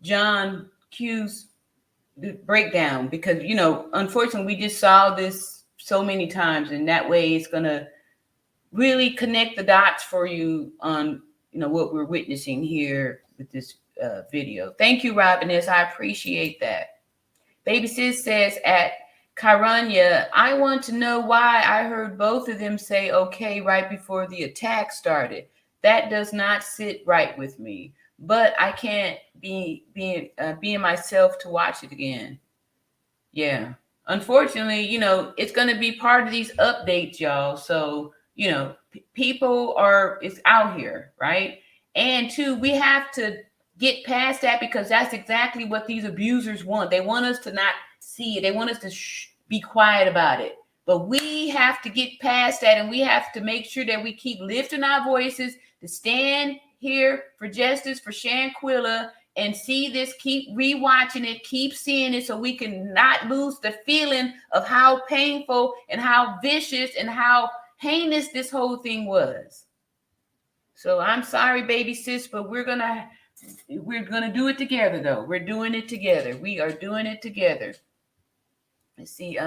John Q's breakdown, because, unfortunately, we just saw this so many times, and that way it's going to really connect the dots for you on, what we're witnessing here with this video. Thank you, Robiness. I appreciate that. Baby Sis says, at Karanya, I want to know why I heard both of them say okay right before the attack started. That does not sit right with me, but I can't be myself to watch it again. Yeah, unfortunately, it's going to be part of these updates, y'all. So, people it's out here, right? And two, we have to get past that, because that's exactly what these abusers want. They want us to not see it. They want us to be quiet about it. But we have to get past that, and we have to make sure that we keep lifting our voices to stand here for justice for Shanquilla, and see this, keep rewatching it, keep seeing it, so we can not lose the feeling of how painful and how vicious and how heinous this whole thing was. So I'm sorry, baby sis, but we're gonna do it together, though. We're doing it together. We are doing it together. Let's see.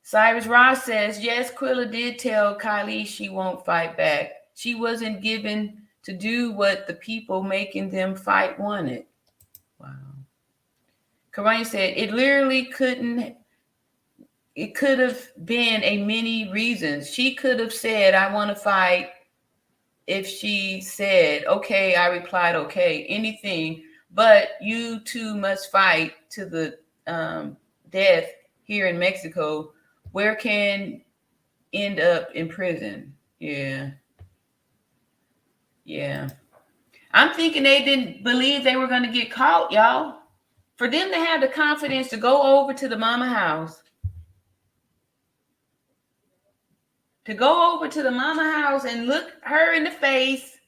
Cyrus Ross says, yes, Quilla did tell Kylie she won't fight back. She wasn't given to do what the people making them fight wanted. Wow. Karanya said, it could have been a many reasons. She could have said, I want to fight. If she said, okay, I replied, okay, anything, but you two must fight to the death here in Mexico, where can end up in prison. Yeah. Yeah. I'm thinking they didn't believe they were going to get caught, y'all. For them to have the confidence to go over to the mama house, and look her in the face,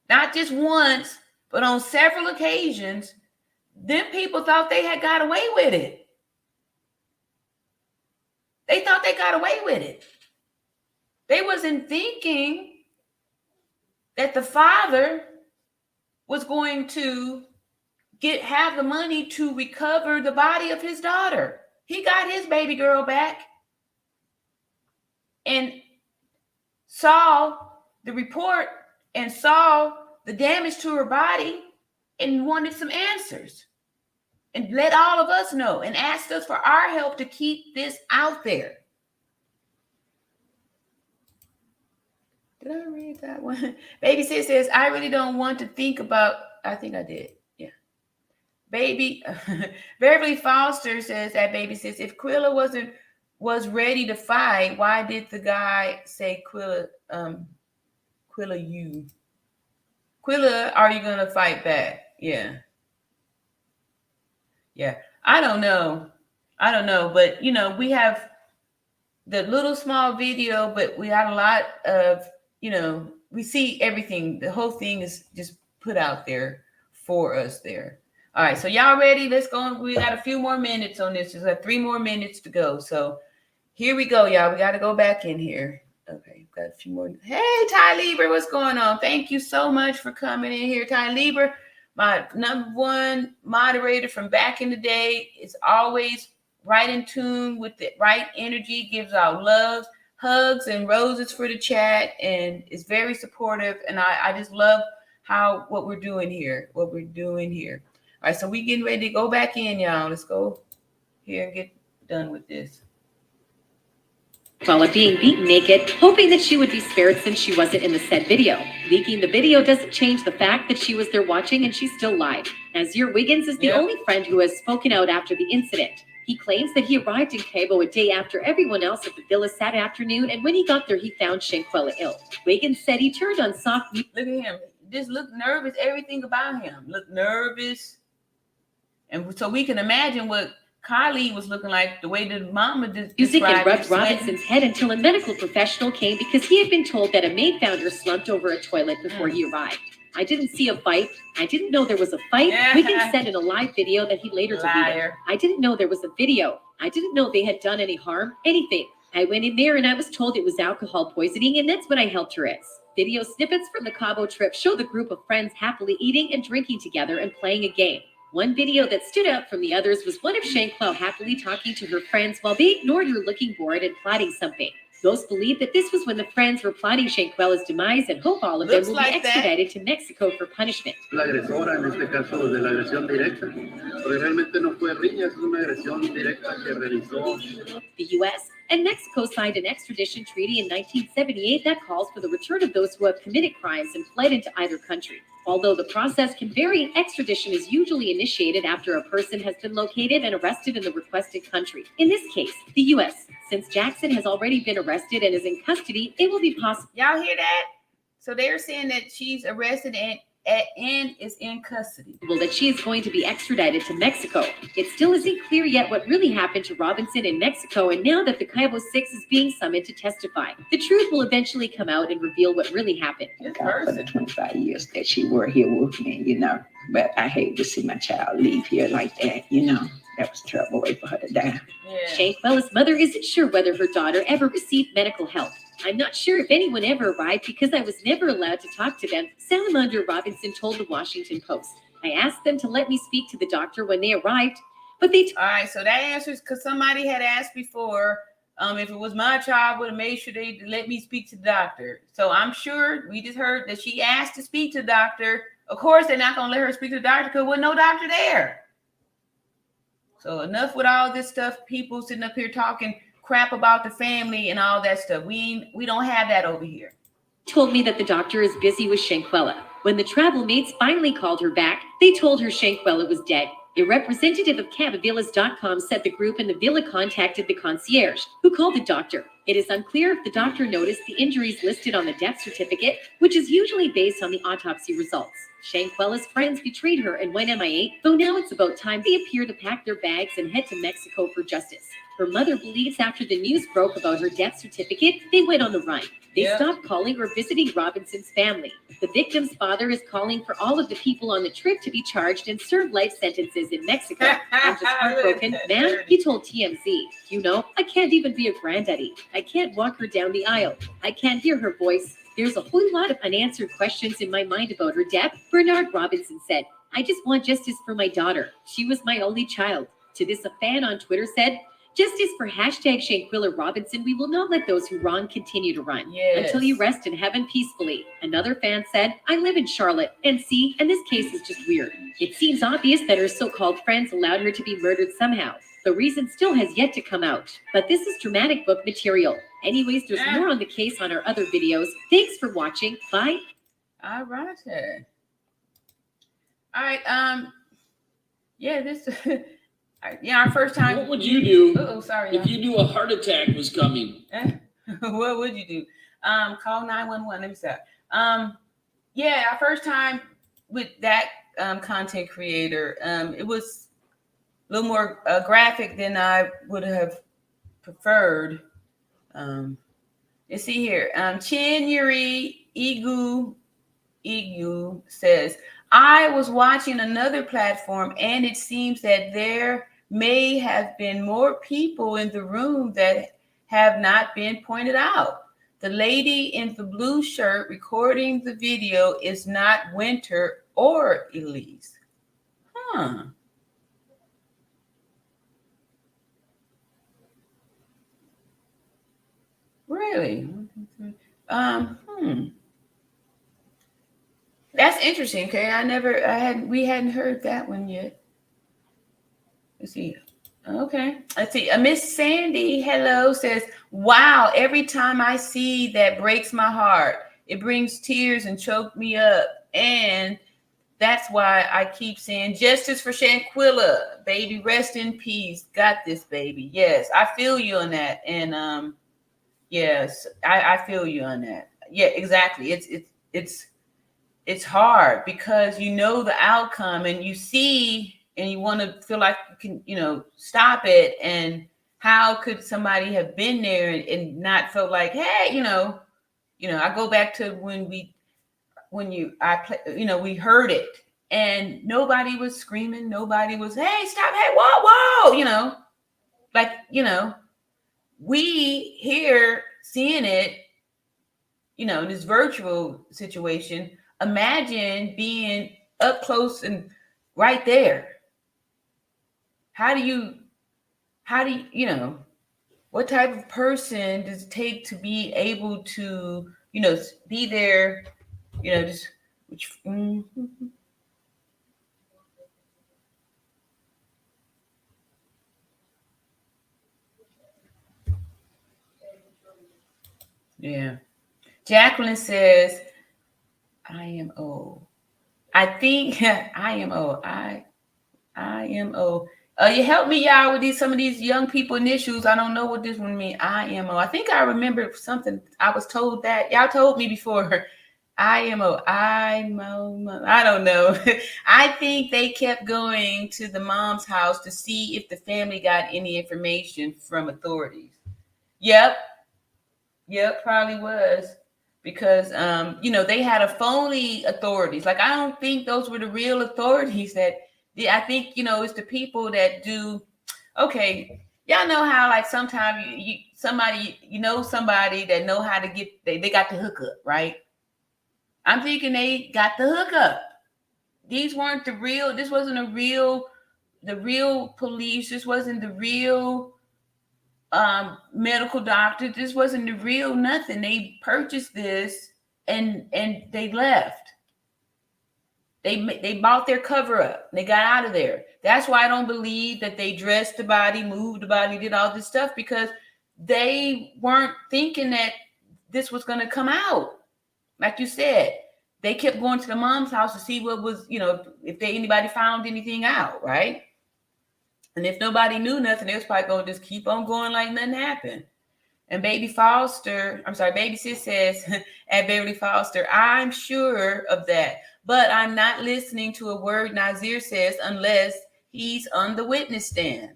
not just once, but on several occasions, them people thought they had got away with it. They thought they got away with it. They wasn't thinking that the father was going to have the money to recover the body of his daughter. He got his baby girl back and saw the report and saw the damage to her body and wanted some answers and let all of us know and asked us for our help to keep this out there. Did I read that one? Baby Sis says, I really don't want to think about, I think I did. Yeah. Baby, Beverly Foster says that Baby Sis, if Quilla was ready to fight, why did the guy say, Quilla, are you going to fight back? Yeah. Yeah. I don't know. But, we have the little small video, but we had a lot of, we see everything. The whole thing is just put out there for us there. All right. So y'all ready? Let's go. We got a few more minutes on this. There's like 3 more minutes to go. So here we go, y'all. We got to go back in here. Okay. Got a few more. Hey, Ty Lieber, what's going on? Thank you so much for coming in here. Ty Lieber, my #1 moderator from back in the day, is always right in tune with the right energy, gives out love, hugs, and roses for the chat, and is very supportive. And I just love what we're doing here. All right, so we getting ready to go back in, y'all. Let's go here and get done with this. While being beaten naked, hoping that she would be spared since she wasn't in the said video. Leaking the video doesn't change the fact that she was there watching and she still lied. Nazir Wiggins is the only friend who has spoken out after the incident. He claims that he arrived in Cabo a day after everyone else at the villa that afternoon, and when he got there, he found Shanquella ill. Wiggins said he turned on soft music. Look at him. Just look nervous. Everything about him. Look nervous. And so we can imagine what Kylie was looking like, the way the mama music and rubbed Robinson's head until a medical professional came because he had been told that a maid found her slumped over a toilet before he arrived. I didn't see a fight. I didn't know there was a fight. Wiggins said in a live video that he later deleted. I didn't know there was a video. I didn't know they had done any harm, anything. I went in there and I was told it was alcohol poisoning, and that's what I helped her as. Video snippets from the Cabo trip show the group of friends happily eating and drinking together and playing a game. One video that stood out from the others was one of Shanquella happily talking to her friends while they ignored her looking bored and plotting something. Those believe that this was when the friends were plotting Shanquella's demise and hope all of them will be extradited to Mexico for punishment. La agresora en este caso de la agresión directa, porque realmente no fue riña, es una agresión directa que realizó. The U.S. and Mexico signed an extradition treaty in 1978 that calls for the return of those who have committed crimes and fled into either country. Although the process can vary, extradition is usually initiated after a person has been located and arrested in the requested country. In this case, the U.S. Since Jackson has already been arrested and is in custody, it will be possible. Y'all hear that? So they're saying that she's arrested and is in custody. That she is going to be extradited to Mexico. It still isn't clear yet what really happened to Robinson in Mexico, and now that the Cabo 6 is being summoned to testify, the truth will eventually come out and reveal what really happened. For the 25 years that she were here with me, but I hate to see my child leave here like that, That was a terrible way for her to die. Shanquella's mother isn't sure whether her daughter ever received medical help. I'm not sure if anyone ever arrived because I was never allowed to talk to them, Salamondra Robinson told the Washington Post. I asked them to let me speak to the doctor when they arrived, but they... All right, so that answers, because somebody had asked before, if it was my child, I would have made sure they let me speak to the doctor. So I'm sure we just heard that she asked to speak to the doctor. Of course, they're not going to let her speak to the doctor because there was no doctor there. So enough with all this stuff, people sitting up here talking crap about the family and all that stuff. We don't have that over here. Told me that the doctor is busy with Shanquella. When the travel mates finally called her back, they told her Shanquella was dead. A representative of CabaVillas.com said the group in the villa contacted the concierge, who called the doctor. It is unclear if the doctor noticed the injuries listed on the death certificate, which is usually based on the autopsy results. Shanquella's friends betrayed her and went MIA, though now it's about time they appear to pack their bags and head to Mexico for justice. Her mother believes after the news broke about her death certificate, they went on the run. They stopped calling or visiting Robinson's family. The victim's father is calling for all of the people on the trip to be charged and serve life sentences in Mexico. I'm just heartbroken. Man, he told TMZ, you know, I can't even be a granddaddy. I can't walk her down the aisle. I can't hear her voice. There's a whole lot of unanswered questions in my mind about her death. Bernard Robinson said, I just want justice for my daughter. She was my only child. To this, a fan on Twitter said, justice for #Shanquella Robinson. We will not let those who wrong continue to run until you rest in heaven peacefully. Another fan said, I live in Charlotte, NC, and this case is just weird. It seems obvious that her so-called friends allowed her to be murdered somehow. The reason still has yet to come out, but this is dramatic book material. Anyways, there's more on the case on our other videos. Thanks for watching. Bye. All right. All right. Yeah, this our first time. What would you do if you knew a heart attack was coming? What would you do? Call 911. Let me stop. Our first time with that content creator, it was a little more graphic than I would have preferred. You see here, Chin Yuri Igu says, I was watching another platform and it seems that there may have been more people in the room that have not been pointed out. The lady in the blue shirt recording the video is not Winter or Elise. Really? That's interesting. Okay, we hadn't heard that one yet. Let's see. Okay, let's see. Miss Sandy, hello, says, wow, every time I see that breaks my heart. It brings tears and choke me up. And that's why I keep saying justice for Shanquilla, baby, rest in peace. Got this, baby. Yes, I feel you on that. And yes, I feel you on that. Yeah, exactly. It's hard because you know the outcome and you see and you want to feel like you can, stop it. And how could somebody have been there and not felt like, hey, I go back to when we heard it and nobody was screaming. Nobody was, hey, stop. Hey, whoa, we here seeing it, in this virtual situation. Imagine being up close and right there. How do you, what type of person does it take to be able to, be there, Yeah. Jacqueline says, IMO. I think IMO. IMO. You help me, y'all, with some of these young people initials. I don't know what this one means. IMO. I think I remember something. I was told that. Y'all told me before. IMO. IMO. I don't know. I think they kept going to the mom's house to see if the family got any information from authorities. Yep, probably was. Because, they had a phony authorities. Like, I don't think those were the real authorities I think, it's the people that do. Okay. Y'all know how, like, sometimes somebody that know how to get, they got the hookup, right? I'm thinking they got the hookup. This wasn't the real police. This wasn't the real medical doctor. This wasn't the real nothing. They purchased this and they left. They bought their cover up. They got out of there. That's why I don't believe that they dressed the body, moved the body, did all this stuff, because they weren't thinking that this was going to come out. Like you said, they kept going to the mom's house to see what was, if anybody found anything out, right? And if nobody knew nothing, they was probably going to just keep on going like nothing happened. And Baby Sis says at Beverly Foster, I'm sure of that, but I'm not listening to a word Nazir says unless he's on the witness stand.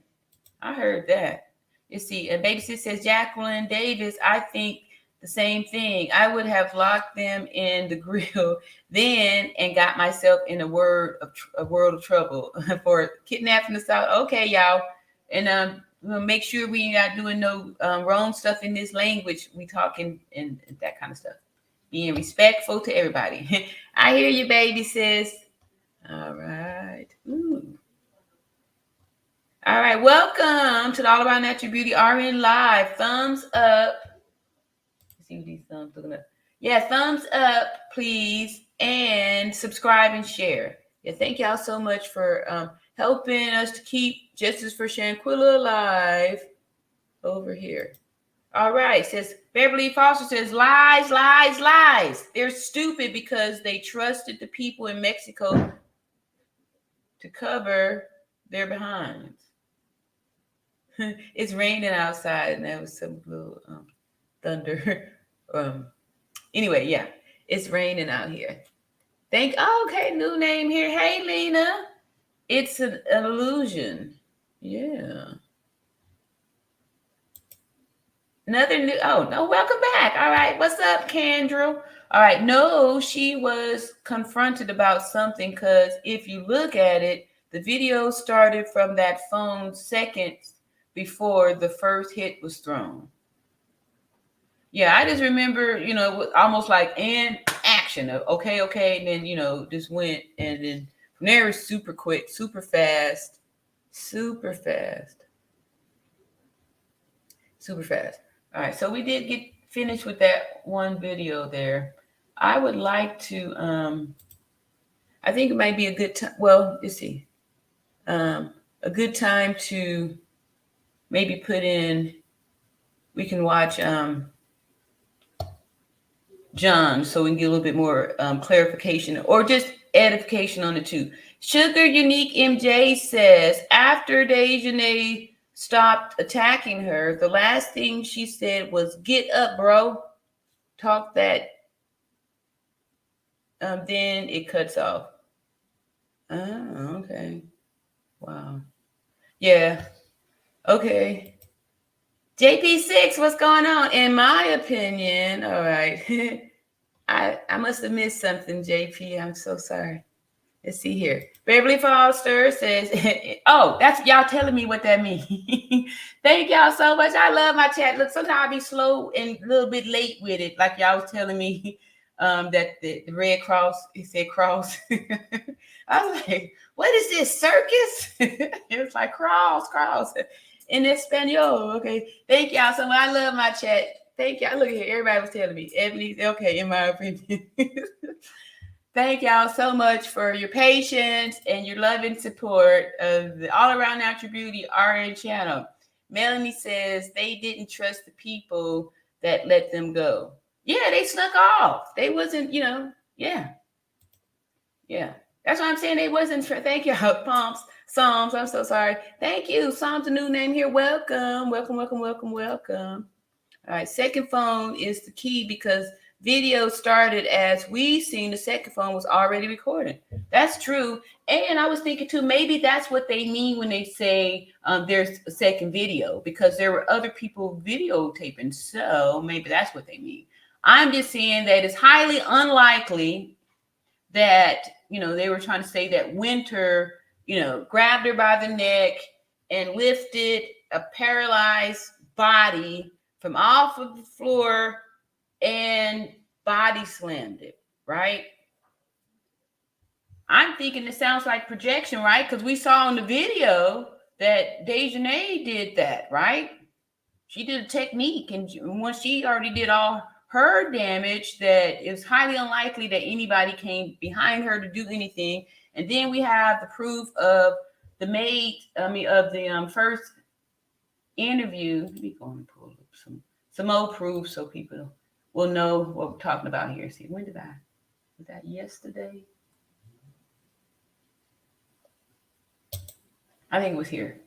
I heard that. You see, and Baby Sis says, Jacqueline Davis, I think the same thing. I would have locked them in the grill then and got myself in a world of trouble for kidnapping the South. Okay, y'all. And we'll make sure we not doing no wrong stuff in this language. We talking and that kind of stuff. Being respectful to everybody. I hear you, Baby Sis. All right. Ooh. All right, welcome to the All Around Natural Beauty RN Live. Thumbs up. Let's see what these thumbs looking up. Yeah, thumbs up, please, and subscribe and share. Yeah, thank y'all so much for helping us to keep Justice for Shanquilla alive over here. All right, says Beverly Foster says lies, lies, lies. They're stupid because they trusted the people in Mexico to cover their behinds. It's raining outside, and that was some little thunder. Anyway, yeah, it's raining out here. Okay, new name here. Hey, Lena. It's an illusion. Yeah. Another new. Oh no, welcome back. All right, what's up, Kendra? All right, no, she was confronted about something because if you look at it, the video started from that phone seconds before the first hit was thrown. Yeah, I just remember, almost like in action of okay, and then, just went, and then from there it was super quick, super fast. All right, so we did get finished with that one video there. I would like to, I think it might be a good time. Well, let's see. A good time to maybe put in, we can watch John, so we can get a little bit more clarification or just edification on the two. Sugar Unique MJ says, after Dejanay stopped attacking her, the last thing she said was, get up, bro. Talk that. Then it cuts off. Oh, okay. Wow. Yeah. Okay. JP6, what's going on? In my opinion, all right. I must have missed something, JP. I'm so sorry. Let's see here. Beverly Foster says, oh, that's y'all telling me what that means. Thank y'all so much. I love my chat. Look, sometimes I'll be slow and a little bit late with it. Like y'all was telling me that the Red Cross, it said cross. I was like, what is this, circus? It was like cross. In Espanol. Okay. Thank y'all so much. I love my chat. Thank y'all. Look at here. Everybody was telling me. Ebony, okay, in my opinion. Thank y'all so much for your patience and your love and support of the All Around Natural Beauty RN channel. Melanie says they didn't trust the people that let them go. Yeah, they snuck off. They wasn't, yeah. That's why I'm saying they wasn't. Thank y'all, Psalms. I'm so sorry. Thank you. Psalms, a new name here. Welcome. All right, second phone is the key because video started as we seen the second phone was already recording. That's true. And I was thinking too, maybe that's what they mean when they say there's a second video, because there were other people videotaping. So maybe that's what they mean. I'm just saying that it's highly unlikely that, they were trying to say that Winter, grabbed her by the neck and lifted a paralyzed body from off of the floor and body slammed it, right? I'm thinking it sounds like projection, right? Because we saw in the video that Dejanay did that, right? She did a technique, and once she already did all her damage, that it was highly unlikely that anybody came behind her to do anything. And then we have the proof of the first interview. Let me go and pull up some more proof so people will know what we're talking about here. See, was that yesterday? I think it was here.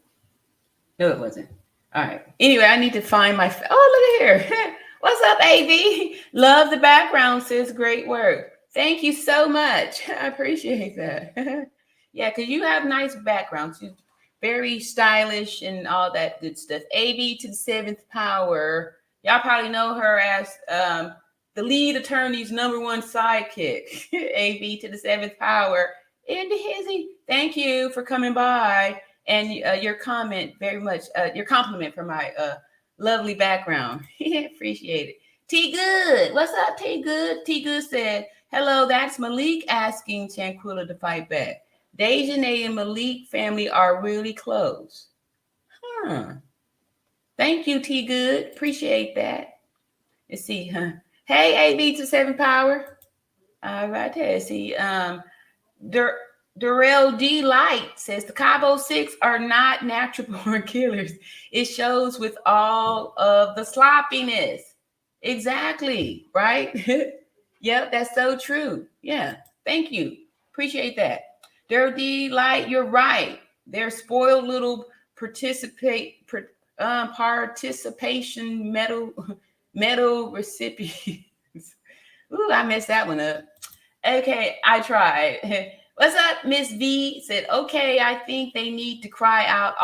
No, it wasn't. All right. Anyway, I need to find my. Oh, look at here. What's up, AB? Love the background, sis. Great work. Thank you so much. I appreciate that. Yeah, because you have nice backgrounds. You're very stylish and all that good stuff. AB to the 7th power. Y'all probably know her as the lead attorney's #1 sidekick. AB to the 7th power. And Hizzy, thank you for coming by. And your comment very much, your compliment for my lovely background. Appreciate it. T Good, what's up, T Good? T Good said, hello, that's Malik asking Shanquilla to fight back. Dejanay and Malik family are really close. Thank you, T Good. Appreciate that. Let's see, Hey, AB to 7 power. All right, let's see. Darrell D. Light says the Cabo 6 are not natural born killers. It shows with all of the sloppiness. Exactly, right? Yep, that's so true. Yeah, thank you. Appreciate that. Darrell D. Light, you're right. They're spoiled little participation medal recipients. Ooh, I messed that one up. Okay, I tried. What's up, Miss V? Said, okay, I think they need to cry out